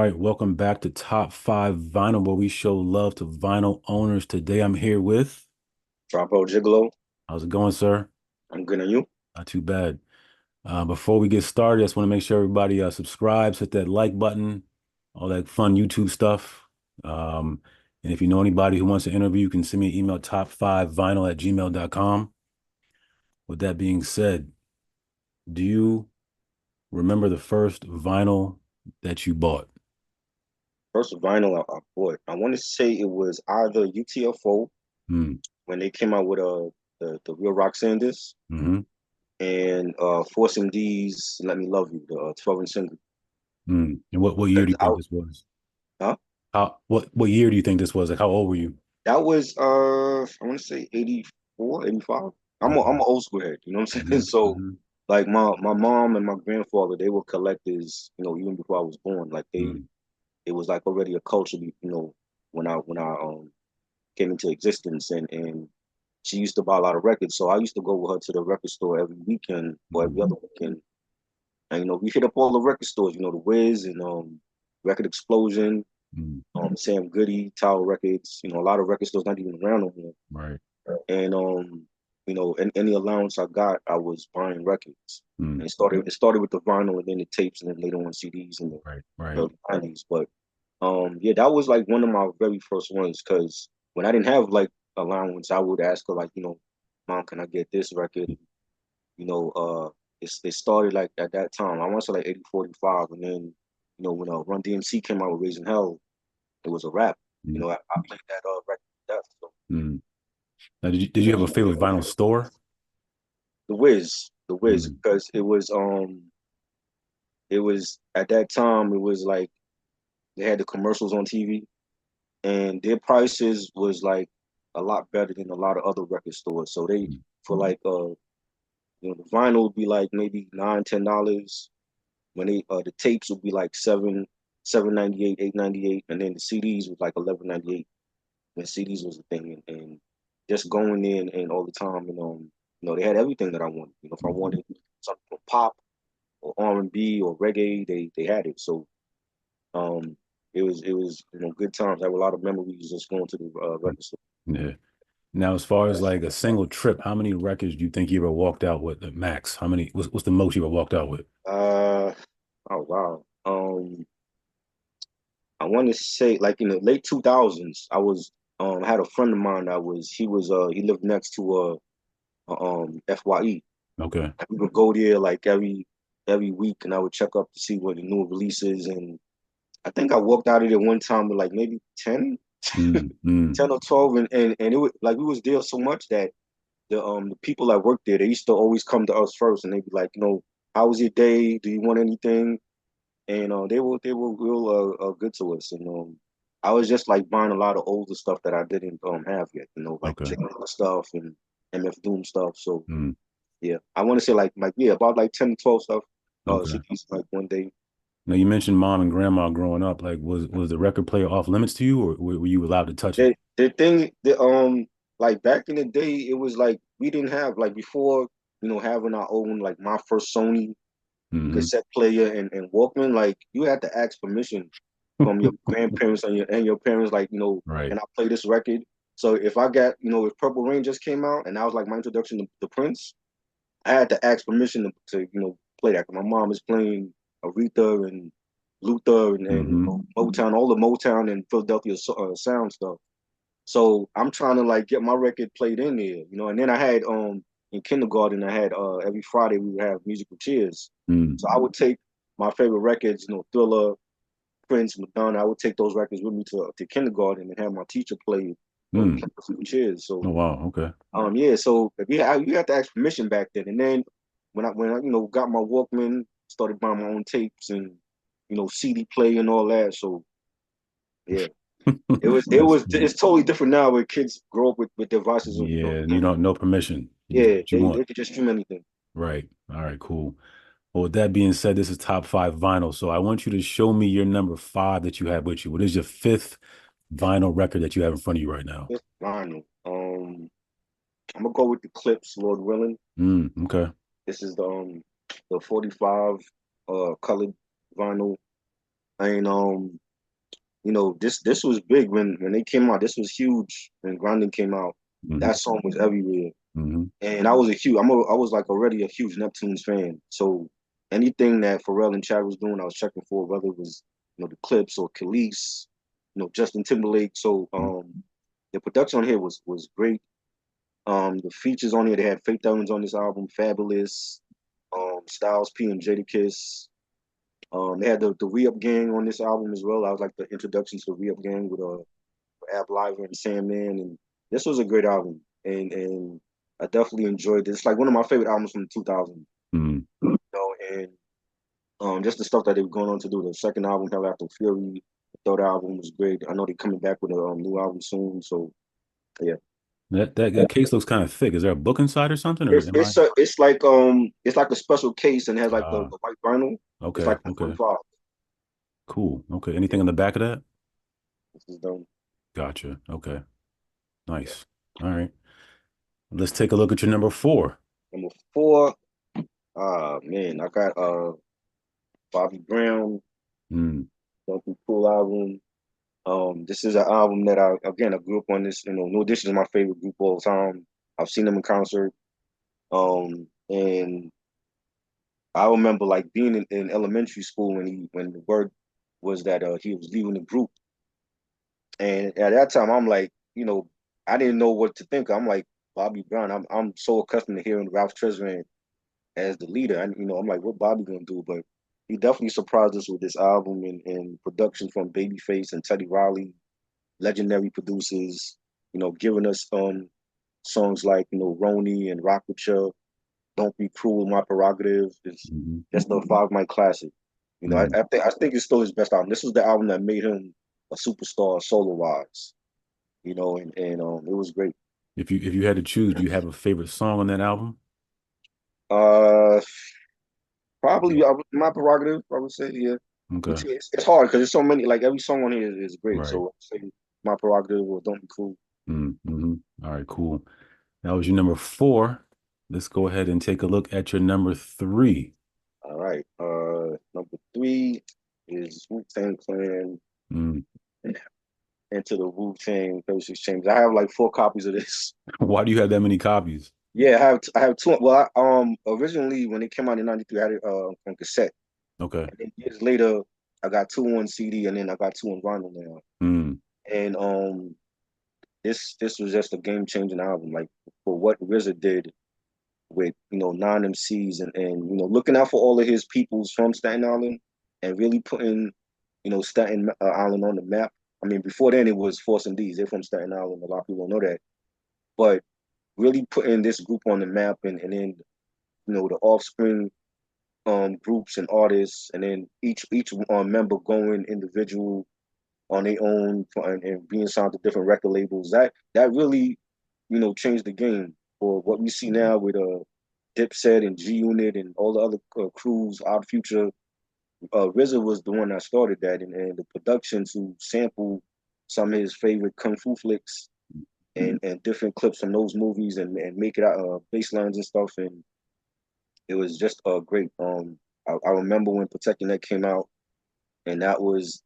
right, welcome back to Top 5 Vinyl, where we show love to vinyl owners. Today I'm here with, Triboro Gigolo. how's it going, sir? I'm good on you. Not too bad. Before we get started, I just want to make sure everybody subscribes, hit that like button, all that fun YouTube stuff. Um, and if you know anybody who wants to interview, you can send me an email, top5vinyl@gmail.com. With that being said, do you remember the first vinyl that you bought? First vinyl I bought. I want to say it was either UTFO Hmm. when they came out with the Real Rock Sanders Mm-hmm. and Force MD's Let Me Love You, the 12-inch single. Mm. And what year do 'Cause you think this was? huh? What year do you think this was? Like, how old were you? That was I want to say 84, 85. I'm Okay. an old school head, you know what I'm saying? Hmm. So Hmm. like my mom and my grandfather, they were collectors, even before I was born. Like Mm. it was like already a culture, when I came into existence, and she used to buy a lot of records. So I used to go with her to the record store every weekend or every Mm. other weekend. And we hit up all the record stores, the Wiz and Record Explosion, Mm. Sam Goody, Tower Records, a lot of record stores not even around no more. Right. And and any allowance I got, I was buying records. Mm. And it started with the vinyl and then the tapes and then later on CDs in the Right. Right. early 90s. But yeah, that was like one of my very first ones because when I didn't have like allowance, I would ask her like, Mom, can I get this record? You know, uh, it started like at that time. I want to say like 8045, and then when Run DMC came out with Raising Hell, it was a wrap. Mm. I played that record to death. So Mm. Now, did you have a favorite vinyl store? the Wiz, Mm. because it was at that time it was like they had the commercials on TV, and their prices was like a lot better than a lot of other record stores. So they Mm. for like the vinyl would be like maybe $9, $10. When the tapes would be like seven 98, 898, and then the CDs was like 11.98 when CDs was a thing, and just going in and all the time, and they had everything that I wanted. If I Mm. wanted something from pop or R&B or reggae, they had it. So um, it was good times. I have a lot of memories just going to the Mm. record store. Yeah. Now, as far as like a single trip, how many records do you think you ever walked out with at max? How many? What's the most you ever walked out with? Uh, oh wow. I want to say like in the late 2000s, I had a friend of mine he lived next to FYE. Okay. And we would go there like every week, and I would check up to see what the new releases. And I think I walked out of there one time with like maybe 10, Mm. Mm. 10 or 12, and it was like we was there so much that the people that worked there, they used to always come to us first, and they'd be like, how was your day? Do you want anything? And they were real good to us. And I was just like buying a lot of older stuff that I didn't have yet, like Okay. Chicken stuff and MF Doom stuff. So Mm. yeah, I want to say like yeah, about like 10 to 12 stuff. Okay. CDs like one day. Now you mentioned mom and grandma growing up. Like, was the record player off limits to you, or were you allowed to touch it? The thing the like back in the day, it was like we didn't have like before, having our own like my first Sony Hmm. cassette player and Walkman, like you had to ask permission from your grandparents and your parents, like, Right. can I play this record? So if Purple Rain just came out and that was like my introduction to Prince, I had to ask permission to play that. 'Cause my mom is playing Aretha and Luther and Hmm. Motown, all the Motown and Philadelphia sound stuff. So I'm trying to like get my record played in there. And then I had in kindergarten I had every Friday we would have musical chairs. Mm. So I would take my favorite records, Thriller, Prince, Madonna. I would take those records with me to kindergarten and have my teacher play Mm. play musical chairs. Oh So wow. Okay. yeah, so if you had to ask permission back then. And then when I got my Walkman, started buying my own tapes and CD play and all that. So yeah. That's funny. It's totally different now where kids grow up with devices of Yeah, and you don't know permission. You just do yeah, what you they want. could just stream anything. Right. All right, cool. Well, with that being said, this is top five vinyl. So I want you to show me your number five that you have with you. What is your fifth vinyl record that you have in front of you right now? It's vinyl. I'm gonna go with the Clips, Lord willing. Mm, okay. This is the 45 colored vinyl. And this was big when they came out. This was huge when Grinding came out. Hmm. That song was everywhere. Hmm. And I was like already a huge Neptunes fan. So anything that Pharrell and Chad was doing, I was checking for, whether it was, the Clips or Khalees, Justin Timberlake. So the production on here was great. The features on here, they had Faith Evans on this album, Fabulous, Styles P and Jadakiss. They had the Re-Up Gang on this album as well. I was like the introduction to the Re-Up Gang with Ab Liver and Sandman, and this was a great album, and I definitely enjoyed this. It's like one of my favorite albums from 2000. Hmm. And just the stuff that they were going on to do. The second album, Hell After Fury. The third album was great. I know they're coming back with a new album soon, so yeah. That case looks kind of thick. Is there a book inside or something, or am I? It's like a special case and has like Ah, the white vinyl. It's okay, like okay, 45. cool. Okay, anything Yeah, on the back of that? this is done. Gotcha. Okay, Yeah. nice. All right, let's take a look at your number four. Number four, man, I got Bobby Brown, Mm. Don't Be Cool album. This is an album that I grew up on this. No Dish is my favorite group all the time. I've seen them in concert. And I remember like being in elementary school when the word was that he was leaving the group. And at that time, I'm like, I didn't know what to think. I'm like Bobby Brown. I'm so accustomed to hearing Ralph Tresvant as the leader. And I'm like, what Bobby gonna do? But he definitely surprised us with this album and production from Babyface and Teddy Riley, legendary producers. Giving us songs like Roni and Rock with Ya, Don't Be Cruel, My Prerogative is Hmm. just a 5 mic classic. Mm. I think it's still his best album. This was the album that made him a superstar solo wise. And it was great. If you had to choose, do you have a favorite song on that album? Uh, Probably My Prerogative. I would say, yeah. Okay, It's hard because there's so many. Like every song on here is great. right. So I say My Prerogative or Don't Be Cool. Mm-hmm. All right, cool. That was your number four. Let's go ahead and take a look at your number three. All right. Number three is Wu-Tang Clan. Mm. Into the Wu-Tang 36 Chambers. I have like 4 copies of this. Why do you have that many copies? Yeah, I have two. Well, originally when it came out in '93, I had it on cassette, Okay. and then years later, I got two on CD, and then I got two on vinyl now. Mm. And this was just a game changing album, like for what RZA did with non MCs and looking out for all of his peoples from Staten Island and really putting Staten Island on the map. I mean, before then it was Force and D's. They're from Staten Island. A lot of people don't know that, but really putting this group on the map and then the offspring groups and artists and then each member going individual on their own and being signed to different record labels that really changed the game for what we see now with Dipset and G Unit and all the other crews. Odd Future, RZA was the one that started that, and the production to sample some of his favorite kung fu flicks and different clips from those movies and make it out bass lines and stuff. And it was just great. I remember when Protecting That came out, and that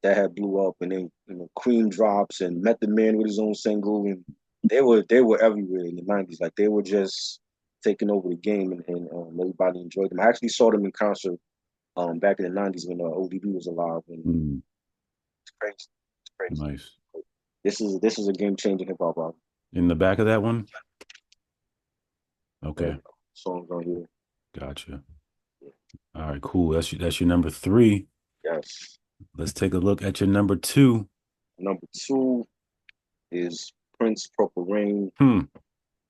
had blew up, and then Cream Drops and Method Man with his own single, and they were everywhere in the '90s. Like they were just taking over the game, and everybody enjoyed them. I actually saw them in concert back in the '90s when ODB was alive, and Mm. it's crazy. It's crazy. Nice. This is a game changing hip hop album. In the back of that one? Yeah, Okay. songs on here. Gotcha. All right, cool. That's your number three. Yes. Let's take a look at your number two. Number two is Prince Purple Rain. Hmm.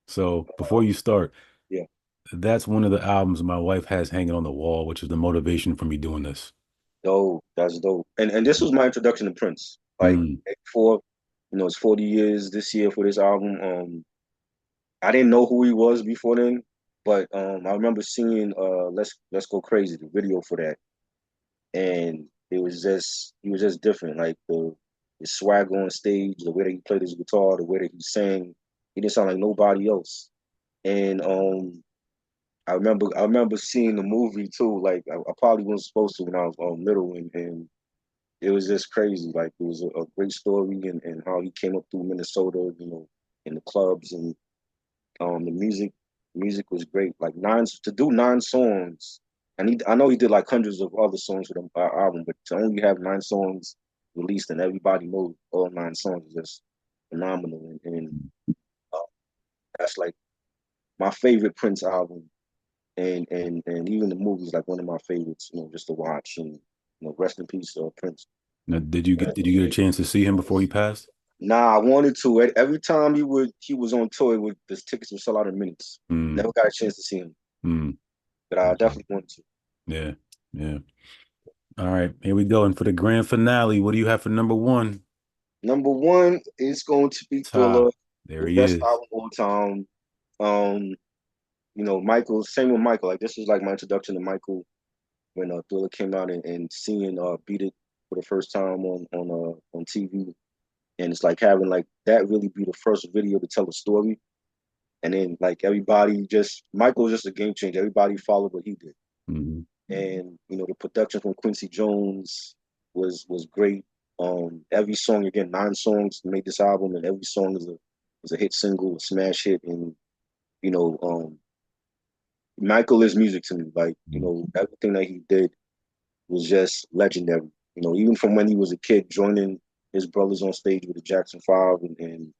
So before you start, Yeah, that's one of the albums my wife has hanging on the wall, which is the motivation for me doing this. dope. That's dope. And this was my introduction to Prince. Like Mm. before, it's 40 years this year for this album. I didn't know who he was before then, but I remember seeing Let's Go Crazy, the video for that. And he was just different. Like his swag on stage, the way that he played his guitar, the way that he sang, he didn't sound like nobody else. And I remember seeing the movie too. Like I probably wasn't supposed to when I was little, and it was just crazy. Like it was a great story, and how he came up through Minnesota, in the clubs, and the music was great. Like to do 9 songs, and I know he did like hundreds of other songs for the album, but to only have 9 songs released and everybody knows all 9 songs is just phenomenal. And uh, that's like my favorite Prince album, and even the movie's like one of my favorites. Just to watch, and rest in peace, Prince. Now, did you get a chance to see him before he passed? Nah, I wanted to. Every time he was on tour, the tickets would sell out in minutes. Mm, Never got a chance to see him, mm, but I okay. definitely wanted to. Yeah, yeah. All right, here we go. And for the grand finale, what do you have for number one? Number one is going to be Thriller, Top. There the he best is. album of all time. Um, Michael, same with Michael. Like this was like my introduction to Michael when Thriller came out, and seeing Beat It for the first time on TV, and it's like having like that really be the first video to tell a story, and then like everybody just Michael was just a game changer. Everybody followed what he did, Hmm. and the production from Quincy Jones was great. Every song, again, 9 songs made this album, and every song is a hit single, a smash hit, and you know, Michael is music to me. Like everything that he did was just legendary. Even from when he was a kid, joining his brothers on stage with the Jackson Five, and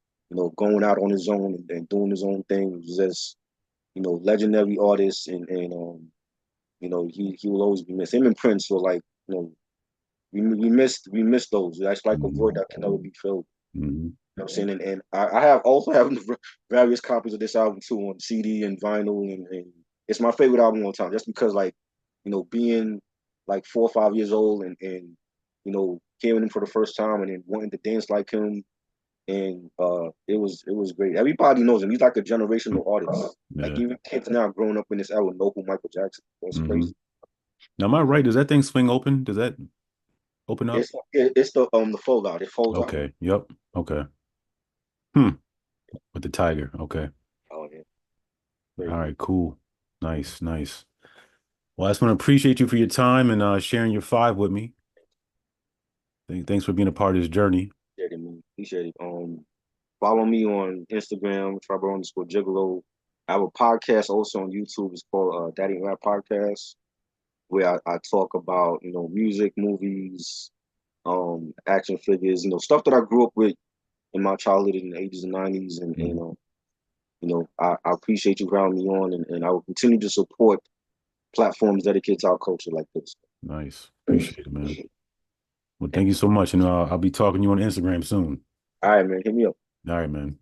going out on his own, and doing his own thing. It was just legendary artist, and he will always be missed. Him and Prince were like, we missed those. That's like a void Hmm. that can never be filled. Hmm. You know what I'm saying? And I have also have various copies of this album too on CD and vinyl, and it's my favorite album of all time, just because like being like 4 or 5 years old, and hearing him for the first time, and then wanting to dance like him, and it was great. Everybody knows him. He's like a generational artist. Like Yeah. even kids now growing up in this era know who Michael Jackson. That's Hmm. crazy. Now, am I right? Does that thing swing open? Does that open up? It's the fold out. It folds out. Okay. Yep. Okay. Hmm. With the tiger. Okay. Oh yeah, All crazy. right. Cool. Nice. Nice. Well, I just want to appreciate you for your time and sharing your five with me. Thanks for being a part of this journey. Appreciate it, man. Appreciate it. Follow me on Instagram, Triboro_Gigolo. I have a podcast also on YouTube. It's called Daddy and Rap Podcast, where I talk about music, movies, action figures, stuff that I grew up with in my childhood in the 80s and 90s, and Mhm. I appreciate you having me on, and I will continue to support platforms dedicated to our culture like this. Nice. Appreciate it, man. Well, thank you so much. And I'll be talking to you on Instagram soon. All right, man. Hit me up. All right, man.